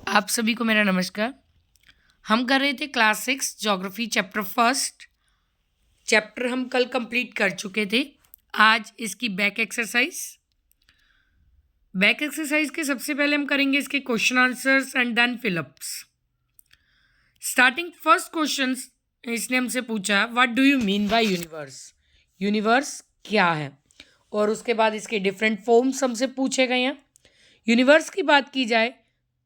आप सभी को मेरा नमस्कार। हम कर रहे थे class 6 geography chapter first. Chapter हम कल कंप्लीट कर चुके थे। आज इसकी बैक एक्सरसाइज के सबसे पहले हम करेंगे इसके question answers and then fill ups. Starting first question इसने हमसे पूछा what do you mean by universe. Universe क्या है, और उसके बाद इसके डिफरेंट फॉर्म्स हमसे पूछे गए हैं। यूनिवर्स की बात की जाए,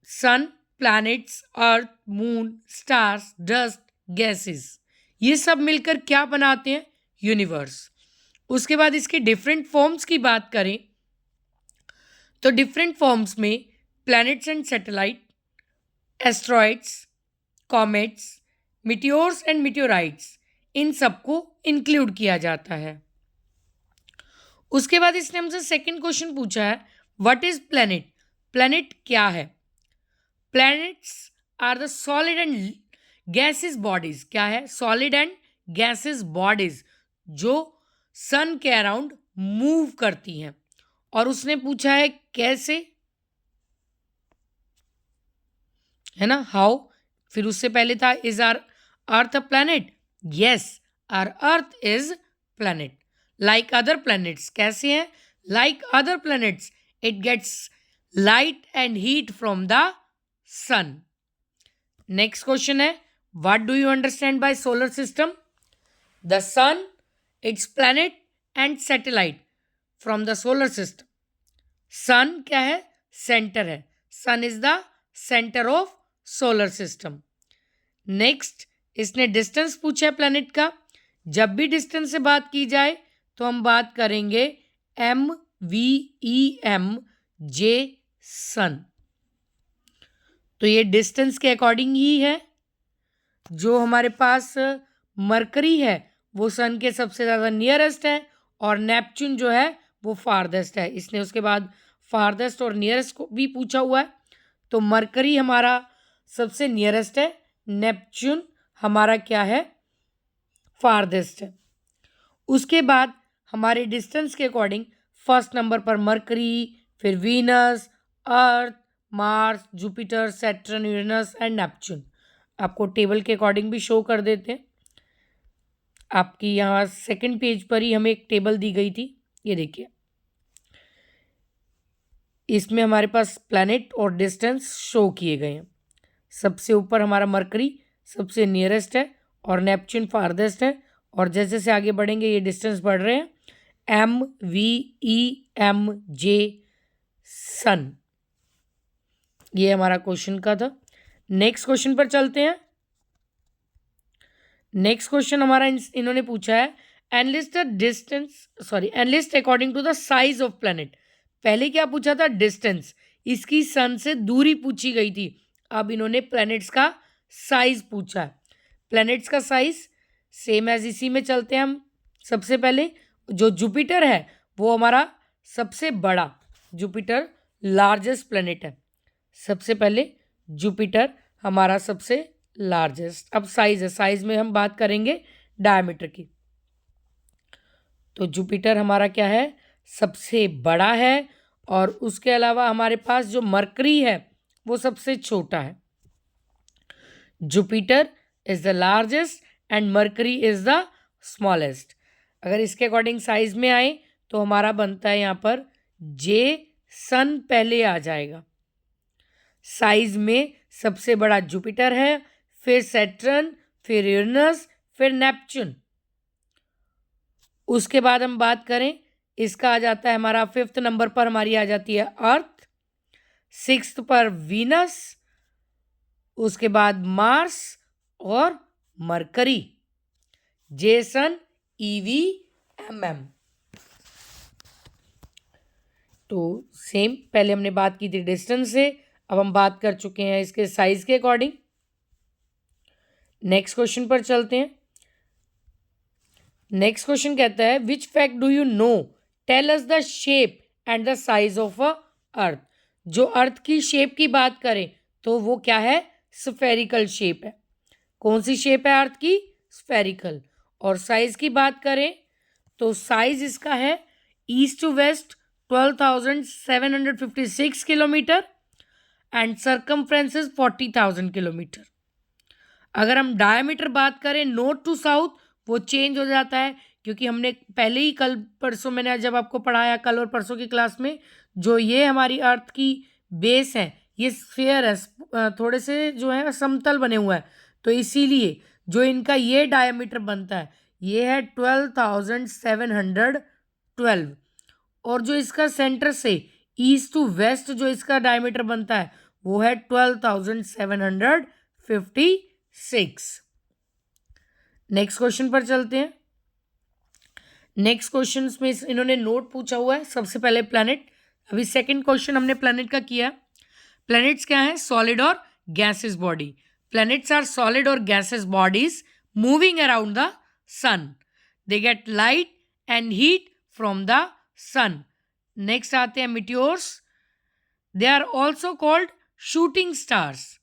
सन, प्लैनेट्स, अर्थ, मून, स्टार्स, डस्ट, गैसेस, ये सब मिलकर क्या बनाते हैं? यूनिवर्स। उसके बाद इसके डिफरेंट फॉर्म्स की बात करें तो डिफरेंट फॉर्म्स में planets and satellite, asteroids, comets, meteors and meteorites, इन सबको इंक्लूड किया जाता है। उसके बाद इसने हमसे सेकंड क्वेश्चन पूछा है व्हाट इज प्लैनेट। प्लैनेट क्या है? Planets are the solid and gases bodies. क्या है? सॉलिड एंड गैसेस बॉडीज जो सन के अराउंड मूव करती हैं। और उसने पूछा है कैसे, है ना, हाउ। फिर उससे पहले था is our earth a planet. Yes, our earth is planet like other planets. कैसे हैं? Like other planets it gets light and heat from the sun. Next question है what do you understand by solar system. The sun, its planet and satellite from the solar system. Sun क्या है? Centre है। Sun is the centre of solar system. Next इसने distance पूछा है planet का। जब भी डिस्टेंस से बात की जाए तो हम बात करेंगे MVEM जे सन। तो ये डिस्टेंस के अकॉर्डिंग ही है। जो हमारे पास मरकरी है वो सन के सबसे ज़्यादा नियरेस्ट है, और नेपच्यून जो है वो फारदेस्ट है। इसने उसके बाद फारदेस्ट और नियरेस्ट को भी पूछा हुआ है। तो मरकरी हमारा सबसे नियरेस्ट है, नेपच्यून हमारा क्या है? फारदेस्ट है। उसके बाद हमारे डिस्टेंस के अकॉर्डिंग फर्स्ट नंबर पर मरकरी, फिर Venus, earth, Mars, Jupiter, Saturn, Uranus and Neptune. आपको टेबल के अकॉर्डिंग भी शो कर देते हैं। आपकी यहाँ सेकंड पेज पर ही हमें एक टेबल दी गई थी, ये देखिए। इसमें हमारे पास प्लैनेट और डिस्टेंस शो किए गए हैं। सबसे ऊपर हमारा मरकरी सबसे नियरेस्ट है और नेपच्यून फारदेस्ट है, और जैसे जैसे आगे बढ़ेंगे ये डिस्टेंस बढ़ रहे हैं। MVEM जे सन, ये हमारा क्वेश्चन का था। नेक्स्ट क्वेश्चन पर चलते हैं। नेक्स्ट क्वेश्चन हमारा इन्होंने पूछा है enlist the distance, enlist according to the size of planet. पहले क्या पूछा था? डिस्टेंस, इसकी सन से दूरी पूछी गई थी। अब इन्होंने प्लैनेट्स का साइज पूछा है। प्लैनेट्स का साइज सेम एज इसी में चलते हैं हम। सबसे पहले जो जुपिटर है वो हमारा सबसे बड़ा, जुपिटर लार्जेस्ट प्लैनेट है। सबसे पहले जुपिटर हमारा सबसे लार्जेस्ट। अब साइज है, साइज में हम बात करेंगे डायमीटर की। तो जुपिटर हमारा क्या है? सबसे बड़ा है, और उसके अलावा हमारे पास जो मरकरी है वो सबसे छोटा है। Jupiter is the largest and mercury is the smallest. अगर इसके अकॉर्डिंग साइज में आए तो हमारा बनता है यहाँ पर जे सन पहले आ जाएगा। साइज में सबसे बड़ा जुपिटर है, फिर सैटर्न, फिर यूरेनस, फिर नेपच्यून। उसके बाद हम बात करें, इसका आ जाता है हमारा फिफ्थ नंबर पर हमारी आ जाती है अर्थ, सिक्स्थ पर वीनस, उसके बाद मार्स और मरकरी। Jason EVMM। तो सेम पहले हमने बात की थी डिस्टेंस से, अब हम बात कर चुके हैं इसके साइज के अकॉर्डिंग। नेक्स्ट क्वेश्चन पर चलते हैं। नेक्स्ट क्वेश्चन कहता है which fact do you know tell us the shape and the size of a earth. जो अर्थ की शेप की बात करें तो वो क्या है? स्फेरिकल शेप है। कौन सी शेप है अर्थ की? स्फेरिकल। और साइज की बात करें तो साइज इसका है east to west 12,756 kilometre, and circumference is 40,000 kilometre. अगर हम डायमीटर बात करें नॉर्थ टू साउथ, वो चेंज हो जाता है, क्योंकि हमने पहले ही कल परसों मैंने जब आपको पढ़ाया, कल और परसों की क्लास में, जो ये हमारी अर्थ की बेस है, ये स्फीयर है, थोड़े से जो है समतल बने हुआ है, तो इसीलिए जो इनका ये डायमीटर बनता है ये है 12,712, और जो इसका सेंटर से ईस्ट टू वेस्ट जो इसका डायमीटर बनता है वो है 12,756। नेक्स्ट क्वेश्चन पर चलते हैं। नेक्स्ट क्वेश्चन में इन्होंने नोट पूछा हुआ है। सबसे पहले प्लैनेट, अभी सेकंड क्वेश्चन हमने प्लैनेट का किया। प्लैनेट्स क्या है? सॉलिड और gases body. Planets are solid और gases bodies moving around the sun. They get light and heat from the sun. Next आते हैं meteors. They are also called shooting stars.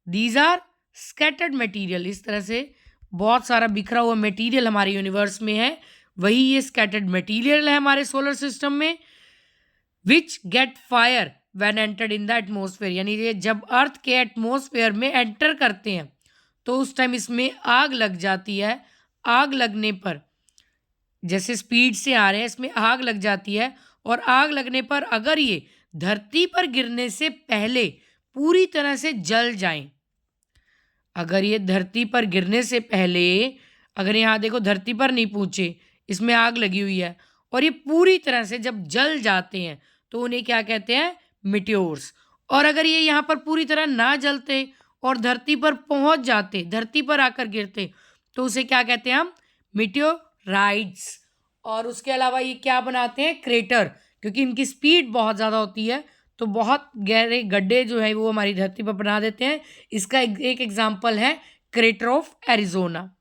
These are scattered material. इस तरह से बहुत सारा बिखरा हुआ मटेरियल हमारे यूनिवर्स में है, वही ये स्कैटर्ड मटेरियल है हमारे सोलर सिस्टम में। Which get fire when entered in the atmosphere, यानी ये जब अर्थ के एटमोसफेयर में एंटर करते हैं तो उस टाइम इसमें आग लग जाती है। आग लगने पर, जैसे स्पीड से आ रहे हैं, इसमें आग लग जाती है, और आग लगने पर अगर ये धरती पर गिरने से पहले पूरी तरह से जल जाएं, अगर ये धरती पर गिरने से पहले, अगर यहाँ देखो धरती पर नहीं पहुंचे, इसमें आग लगी हुई है, और ये पूरी तरह से जब जल जाते हैं तो उन्हें क्या कहते हैं? मिटियोर्स। और अगर ये यहाँ पर पूरी तरह ना जलते और धरती पर पहुंच जाते, धरती पर आकर गिरते, तो उसे क्या कहते हैं हम? मिटियोराइट्स। और उसके अलावा ये क्या बनाते हैं? क्रेटर, क्योंकि इनकी स्पीड बहुत ज़्यादा होती है तो बहुत गहरे गड्ढे जो है वो हमारी धरती पर बना देते हैं। इसका एक एग्जाम्पल है crater of Arizona.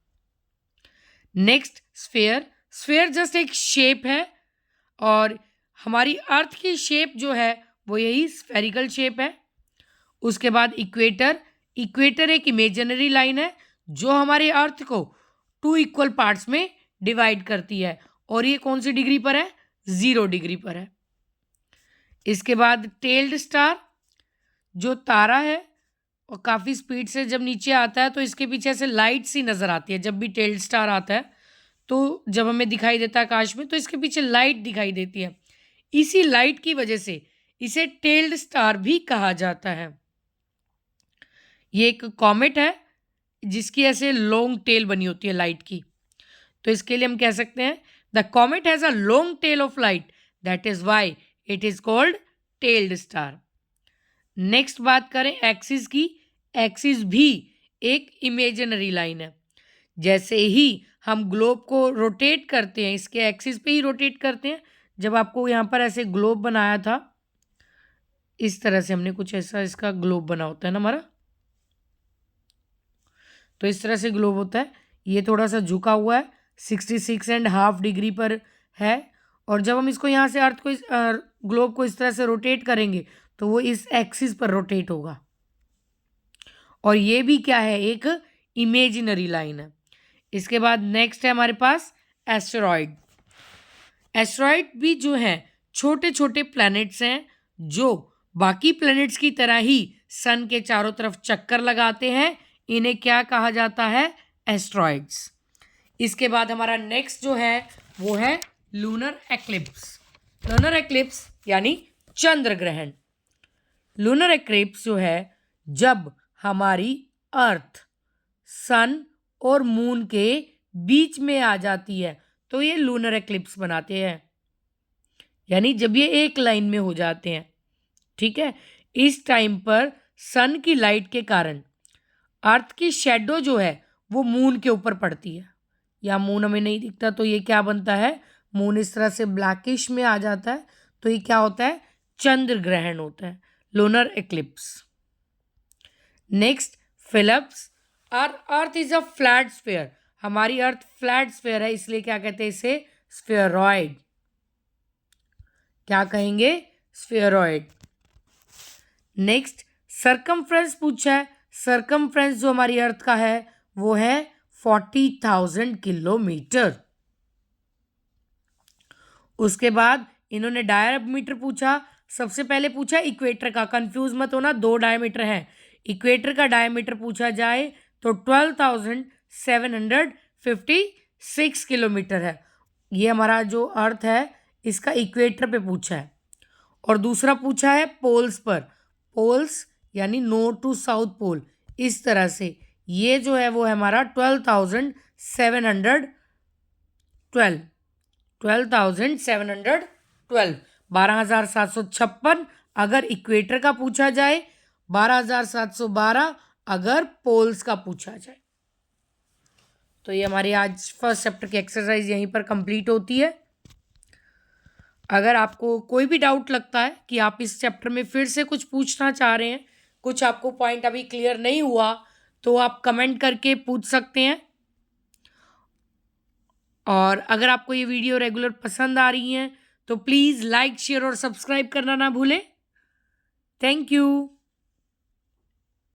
Next sphere. Sphere just एक शेप है, और हमारी अर्थ की शेप जो है वो यही स्फेरिकल शेप है। उसके बाद इक्वेटर। इक्वेटर एक इमेजिनरी लाइन है जो हमारे अर्थ को 2 इक्वल पार्ट्स में डिवाइड करती है, और ये कौन सी डिग्री पर है? 0 डिग्री पर है। इसके बाद टेल्ड स्टार, जो तारा है और काफ़ी स्पीड से जब नीचे आता है तो इसके पीछे से लाइट सी नज़र आती है। जब भी टेल्ड स्टार आता है तो जब हमें दिखाई देता है आकाश में, तो इसके पीछे लाइट दिखाई देती है। इसी लाइट की वजह से इसे टेल्ड स्टार भी कहा जाता है। ये एक कॉमेट है जिसकी ऐसे लॉन्ग टेल बनी होती है लाइट की, तो इसके लिए हम कह सकते हैं the comet has a long tail of light, that is why it is called tailed star. Next बात करें एक्सिस की। एक्सिस भी एक इमेजिनरी लाइन है। जैसे ही हम ग्लोब को रोटेट करते हैं, इसके एक्सिस पे ही रोटेट करते हैं। जब आपको यहाँ पर ऐसे ग्लोब बनाया था, इस तरह से हमने कुछ ऐसा इसका ग्लोब बना होता है ना हमारा, तो इस तरह से ग्लोब होता है। ये थोड़ा सा झुका हुआ है, 66.5 डिग्री पर है, और जब हम इसको यहाँ से अर्थ को ग्लोब को इस तरह से रोटेट करेंगे तो वो इस एक्सिस पर रोटेट होगा। और ये भी क्या है? एक इमेजिनरी लाइन है। इसके बाद नेक्स्ट है हमारे पास एस्टेरॉयड। एस्टेरॉयड भी जो है छोटे छोटे प्लैनेट्स हैं जो बाकी प्लैनेट्स की तरह ही सन के चारों तरफ चक्कर लगाते हैं। इन्हें क्या कहा जाता है? एस्टेरॉयड्स। इसके बाद हमारा नेक्स्ट जो है वो है लूनर एक्लिप्स। लूनर एक्लिप्स यानी चंद्र ग्रहण। लूनर एक्लिप्स जो है जब हमारी अर्थ सन और मून के बीच में आ जाती है तो ये लूनर एक्लिप्स बनाते हैं, यानी जब ये एक लाइन में हो जाते हैं। ठीक है, इस टाइम पर सन की लाइट के कारण अर्थ की शेडो जो है वो मून के ऊपर पड़ती है, या मून हमें नहीं दिखता तो ये क्या बनता है? मून इस तरह से ब्लैकिश में आ जाता है, तो ये क्या होता है? चंद्र ग्रहण होता है, lunar eclipse. Next fill ups. Earth is a flat sphere. हमारी अर्थ फ्लैट स्फीयर है, इसलिए क्या कहते हैं इसे? स्फीयरॉइड। क्या कहेंगे? स्फीयरॉइड। नेक्स्ट सर्कमफ्रेंस पूछा है। सर्कमफ्रेंस जो हमारी अर्थ का है वो है 40,000 किलोमीटर। उसके बाद इन्होंने डायमीटर पूछा। सबसे पहले पूछा इक्वेटर का, कंफ्यूज मत होना, 2 डायमीटर है। इक्वेटर का डायमीटर पूछा जाए तो 12,756 किलोमीटर है। ये हमारा जो अर्थ है इसका इक्वेटर पे पूछा है। और दूसरा पूछा है पोल्स पर, पोल्स यानी नॉर्थ टू साउथ पोल, इस तरह से ये जो है वो है हमारा 12,712 12,756 अगर इक्वेटर का पूछा जाए, 12,712 अगर पोल्स का पूछा जाए। तो ये हमारी आज फर्स्ट चैप्टर की एक्सरसाइज यहीं पर कंप्लीट होती है। अगर आपको कोई भी डाउट लगता है कि आप इस चैप्टर में फिर से कुछ पूछना चाह रहे हैं, कुछ आपको पॉइंट अभी क्लियर नहीं हुआ, तो आप कमेंट करके पूछ सकते हैं। और अगर आपको ये वीडियो रेगुलर पसंद आ रही हैं तो प्लीज़ लाइक, शेयर और सब्सक्राइब करना ना भूलें। Thank you.